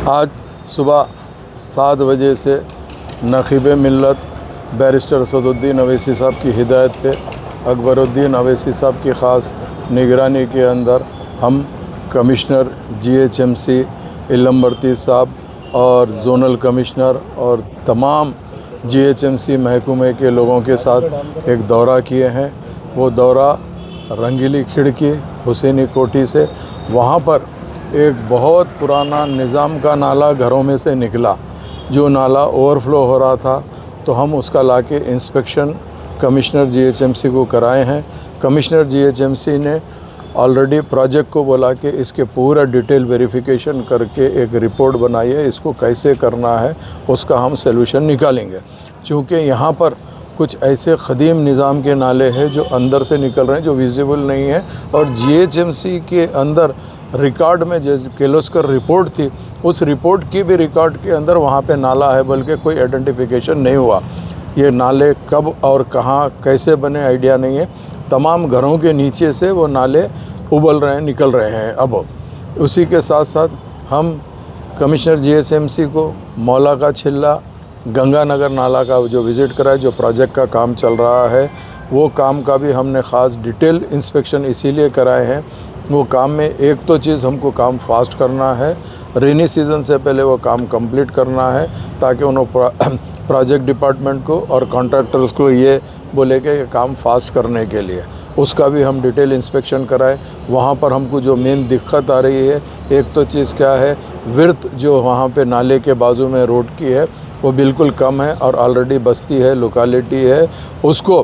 आज सुबह 7 बजे से नखीब मिल्लत बैरिस्टर असदुद्दीन अवैसी साहब की हिदायत पे अकबरुद्दीन अवैसी साहब की ख़ास निगरानी के अंदर हम कमिश्नर GHMC इलम साहब और ज़ोनल कमिश्नर और तमाम GHMC महकमे के लोगों के साथ एक दौरा किए हैं। वो दौरा रंगीली खिड़की हुसैनी कोठी से, वहाँ पर एक बहुत पुराना निज़ाम का नाला घरों में से निकला, जो नाला ओवरफ्लो हो रहा था, तो हम उसका लाके इंस्पेक्शन कमिश्नर GHMC को कराए हैं। कमिश्नर GHMC ने ऑलरेडी प्रोजेक्ट को बोला कि इसके पूरा डिटेल वेरिफिकेशन करके एक रिपोर्ट बनाई है, इसको कैसे करना है उसका हम सलूशन निकालेंगे। चूँकि यहाँ पर कुछ ऐसे ख़दीम निज़ाम के नाले हैं जो अंदर से निकल रहे हैं, जो विजिबल नहीं है, और GHMC के अंदर रिकॉर्ड में जो किर्लोस्कर रिपोर्ट थी, उस रिपोर्ट की भी रिकॉर्ड के अंदर वहाँ पे नाला है, बल्कि कोई आइडेंटिफिकेशन नहीं हुआ। ये नाले कब और कहाँ कैसे बने आइडिया नहीं है। तमाम घरों के नीचे से वो नाले उबल रहे हैं, निकल रहे हैं। अब उसी के साथ साथ हम कमिश्नर GHMC को मौला का छिल्ला, गंगानगर नाला का जो विज़िट कराए, जो प्रोजेक्ट का काम चल रहा है, वो काम का भी हमने ख़ास डिटेल इंस्पेक्शन इसीलिए कराए हैं। वो काम में एक तो चीज़ हमको काम फास्ट करना है, रेनी सीज़न से पहले वो काम कंप्लीट करना है, ताकि उन्होंने प्रोजेक्ट डिपार्टमेंट को और कॉन्ट्रैक्टर्स को ये बोले कि काम फास्ट करने के लिए उसका भी हम डिटेल इंस्पेक्शन कराए। वहाँ पर हमको जो मेन दिक्कत आ रही है, एक तो चीज़ क्या है, विर्थ जो वहाँ पे नाले के बाजू में रोड की है वो बिल्कुल कम है, और ऑलरेडी बस्ती है, लोकेलिटी है, उसको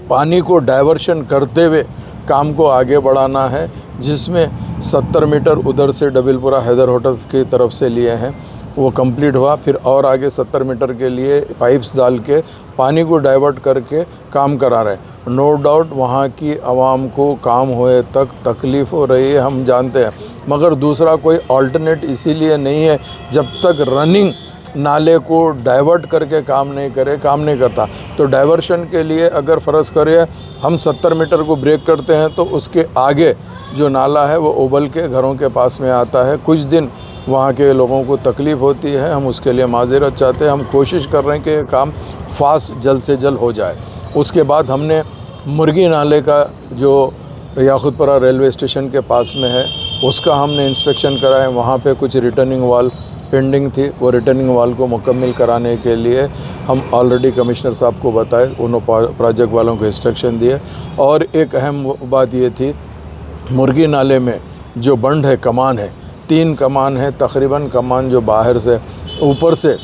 पानी को डाइवर्शन करते हुए काम को आगे बढ़ाना है, जिसमें 70 मीटर उधर से डबिलपुरा हैदर होटल्स की तरफ से लिए हैं, वो कंप्लीट हुआ। फिर और आगे 70 मीटर के लिए पाइप्स डाल के पानी को डाइवर्ट करके काम करा रहे हैं। नो डाउट वहाँ की आवाम को काम होए तक तकलीफ़ हो रही है, हम जानते हैं, मगर दूसरा कोई अल्टरनेट इसीलिए नहीं है, जब तक रनिंग नाले को डाइवर्ट करके काम नहीं करता। तो डाइवर्शन के लिए अगर फ़र्ज़ करिए हम 70 मीटर को ब्रेक करते हैं, तो उसके आगे जो नाला है वो उबल के घरों के पास में आता है। कुछ दिन वहाँ के लोगों को तकलीफ़ होती है, हम उसके लिए माज़रत चाहते हैं। हम कोशिश कर रहे हैं कि ये काम फास्ट जल्द से जल्द हो जाए। उसके बाद हमने मुर्गी नाले का जो याकूतपुरा रेलवे स्टेशन के पास में है, उसका हमने इंस्पेक्शन कराए। वहाँ पे कुछ रिटर्निंग वॉल पेंडिंग थी, वो रिटर्निंग वॉल को मुकम्मल कराने के लिए हम ऑलरेडी कमिश्नर साहब को बताए, उन्होंने प्रोजेक्ट वालों को इंस्ट्रक्शन दिए। और एक अहम बात ये थी, मुर्गी नाले में जो बंड है, कमान है, 3 कमान है तकरीबन। कमान जो बाहर से ऊपर से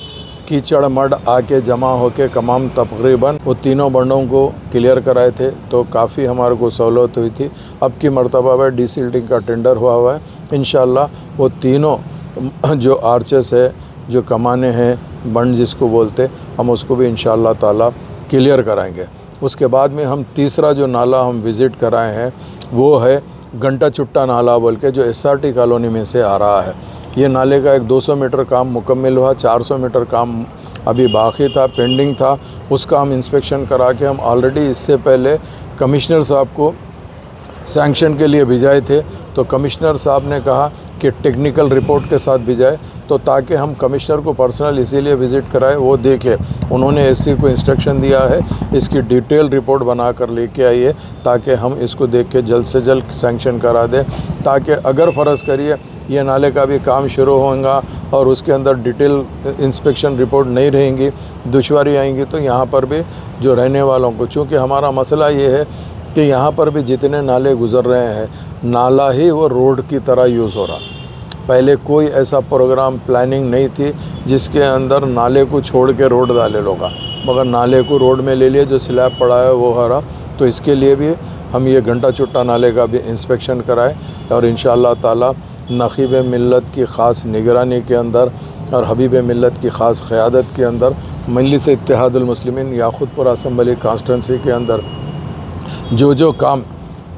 कीचड़ मड आके जमा होके कमान तकरीबन वो तीनों बंडों को क्लियर कराए थे, तो काफ़ी हमारे को सहूलत हुई थी। अब की मरतबा में डीसिल्टिंग का टेंडर हुआ है, इंशाल्लाह वो तीनों जो आर्चेस है, जो कमाने हैं, बंड जिसको बोलते, हम उसको भी इंशाल्लाह ताला क्लियर कराएंगे। उसके बाद में हम तीसरा जो नाला हम विज़िट कराए हैं वो है घंटा चुट्टा नाला बोल के, जो SRT कॉलोनी में से आ रहा है। ये नाले का एक 200 मीटर काम मुकम्मल हुआ, 400 मीटर काम अभी बाकी था, पेंडिंग था। उसका हम इंस्पेक्शन करा के हम ऑलरेडी इससे पहले कमिश्नर साहब को सैंक्शन के लिए भिजाए थे, तो कमिश्नर साहब ने कहा कि टेक्निकल रिपोर्ट के साथ भिजाए, तो ताकि हम कमिश्नर को पर्सनल इसीलिए विज़िट कराए, वो देखे। उन्होंने SC को इंस्ट्रक्शन दिया है इसकी डिटेल रिपोर्ट बना कर लेके आइए, ताकि हम इसको देख के जल्द से जल्द सैंक्शन करा दें, ताकि अगर फ़र्ज़ करिए ये नाले का भी काम शुरू होगा और उसके अंदर डिटेल इंस्पेक्शन रिपोर्ट नहीं रहेंगी, दुश्वारी आएंगी, तो यहाँ पर भी जो रहने वालों को, चूँकि हमारा मसला ये है कि यहाँ पर भी जितने नाले गुज़र रहे हैं, नाला ही वो रोड की तरह यूज़ हो रहा। पहले कोई ऐसा प्रोग्राम प्लानिंग नहीं थी जिसके अंदर नाले को छोड़ के रोड डाले लोग, मगर नाले को रोड में ले लिए, जो स्लैब पड़ा है वो हरा। तो इसके लिए भी हम ये घंटा चुट्टा नाले का भी इंस्पेक्शन कराए, और इंशाअल्लाह ताला नखीब मिल्लत की ख़ास निगरानी के अंदर और हबीब मिल्लत की ख़ास क़यादत के अंदर मजलिस इत्तेहादुल मुस्लिमीन याकूतपुरा असम्बली कॉन्स्टिट्यूंसी के अंदर जो काम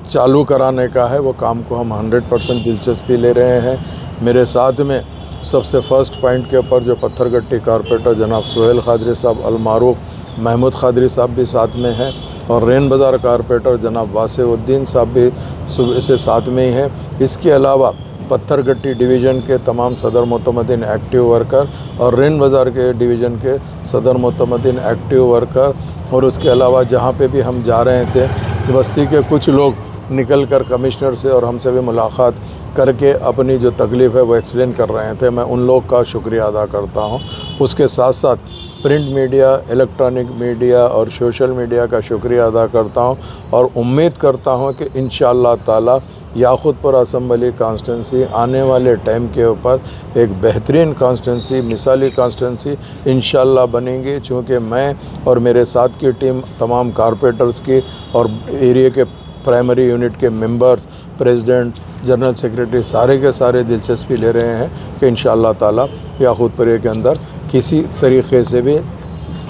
चालू कराने का है, वो काम को हम 100% दिलचस्पी ले रहे हैं। मेरे साथ में सबसे फर्स्ट पॉइंट के ऊपर जो पत्थरगट्टी कारपोरेटर जनाब सुहेल खादरी साहब, अलमारूफ महमूद खादरी साहब भी साथ में हैं, और रेन बाज़ार कारपोरेटर जनाब वासिउद्दीन साहब भी सुबह से साथ में ही हैं। इसके अलावा पत्थरगट्टी डिवीज़न के तमाम सदर मोतमदीन एक्टिव वर्कर और रिन बाज़ार के डिवीज़न के सदर मोतमदीन एक्टिव वर्कर, और उसके अलावा जहाँ पे भी हम जा रहे थे बस्ती के कुछ लोग निकल कर कमिश्नर से और हमसे भी मुलाकात करके अपनी जो तकलीफ़ है वो एक्सप्लेन कर रहे थे। मैं उन लोग का शुक्रिया अदा करता हूँ। उसके साथ साथ प्रिंट मीडिया, इलेक्ट्रॉनिक मीडिया और सोशल मीडिया का शुक्रिया अदा करता हूँ और उम्मीद करता हूँ कि इंशाअल्लाह ताला याक़ूतपुर असम्बली कॉन्स्टिट्यूंसी आने वाले टाइम के ऊपर एक बेहतरीन कॉन्स्टिट्यूंसी, मिसाली कॉन्स्टिट्यूंसी इंशाअल्लाह बनेंगी। चूँकि मैं और मेरे साथ की टीम तमाम कारपोरेटर्स की और एरिया के प्राइमरी यूनिट के मेंबर्स, प्रेसिडेंट, जनरल सेक्रेटरी सारे के सारे दिलचस्पी ले रहे हैं कि इंशाअल्लाह ताला याक़ूतपुर के अंदर किसी तरीक़े से भी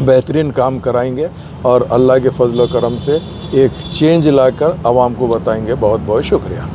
बेहतरीन काम कराएंगे और अल्लाह के फजल व करम से एक चेंज लाकर आवाम को बताएंगे। बहुत बहुत शुक्रिया।